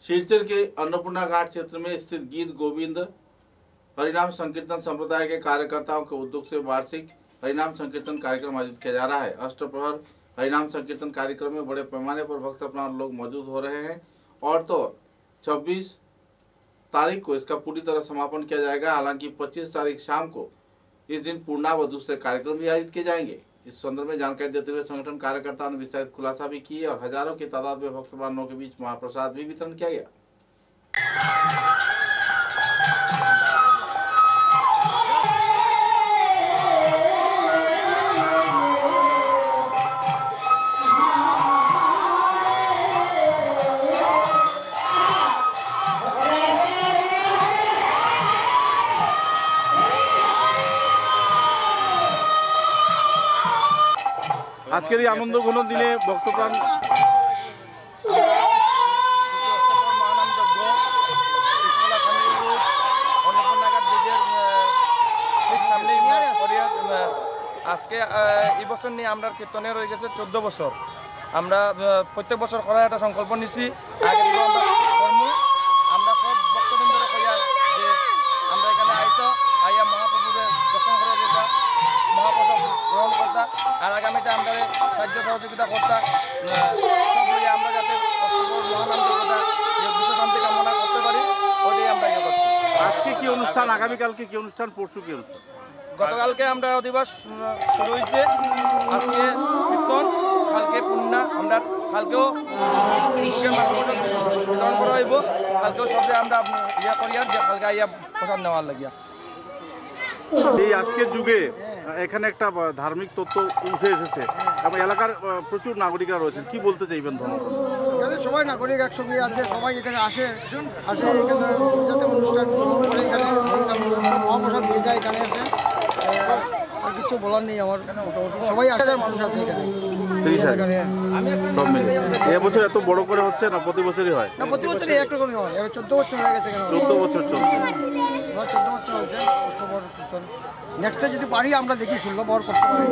सिलचर के अन्नपूर्णा घाट क्षेत्र में स्थित गीत गोविंद हरिनाम संकीर्तन संप्रदाय के कार्यकर्ताओं के उद्योग से वार्षिक हरिनाम संकीर्तन कार्यक्रम आयोजित किया जा रहा है। अष्टप्रहर हरिनाम संकीर्तन कार्यक्रम में बड़े पैमाने पर भक्त अपना लोग मौजूद हो रहे हैं और तो 26 तारीख को इसका पूरी तरह समापन किया जाएगा। हालांकि 25 तारीख शाम को इस दिन पूर्णाव व दूसरे कार्यक्रम भी आयोजित किए जाएंगे। इस संदर्भ में जानकारी देते हुए संगठन कार्यकर्ताओं ने विस्तारित खुलासा भी किए और हजारों की तादाद में भक्तजनों के बीच महाप्रसाद भी वितरण किया गया। আজকের এই আনন্দঘন দিনে ভক্তপ্রাণ আজকে এই বছর নিয়ে আমরা কীর্তনে রয়ে গেছে 14 বছর। আমরা প্রত্যেক বছর করার একটা সংকল্প নিছি। আগে থেকে আমরা সব ভক্তবৃন্দরা কইয়া যে আমরা এখানে আইয়া মহাপ্রভুরে দর্শন করে যেটা মহাপ্রসাদ গ্রহণ করতা আর আগামীতে আমরা সাহায্য সহযোগিতা করতা সব মিলিয়ে আমরা যাতে অষ্টপ্রহর মহানামযজ্ঞটা বিশ্ব শান্তি কামনা করতে পারি ওইটাই আমরা ইয়ে করছি। আজকে কি অনুষ্ঠান, আগামীকালকে কি অনুষ্ঠান, পরশু কি অনুষ্ঠান? গতকালকে আমরা অধিবাস শুরু হয়েছে, আজকে কীর্তন, কালকে পূর্ণা, আমরা কালকেও বিতরণ করা হইব, কালকেও সবে আমরা ইয়া করিয়ার যে কালকে ইয়া প্রসাদ নেওয়ার লাগিয়া। এই আজকের যুগে এখানে একটা ধার্মিক তত্ত্ব উঠে এসেছে এবং এলাকার প্রচুর নাগরিকরা রয়েছেন, কি বলতে চাইবেন? ধন্যবাদ। এখানে সবাই নাগরিক একসঙ্গে আছে, সবাই এখানে আসে এখানে যাতে অনুষ্ঠান গ্রহণ করে, এখানে মহাপ্রসাদ দিয়ে যায়, এখানে আসে। আর কিছু বলার নেই আমার, মোটামুটি সবাই 8000 মানুষ আছে এখানে। এবছর এত বড় করে হচ্ছে না প্রতি বছরই হয়? না, প্রতি বছরই একরকমই হয়। 14 বছর হয়ে গেছে। 14 বছর চলছে। 14 বছর হয়েছে অষ্টপ্রহর কীর্তন। নেক্সটে যদি পারি আমরা দেখি 16 বছর করতে পারি।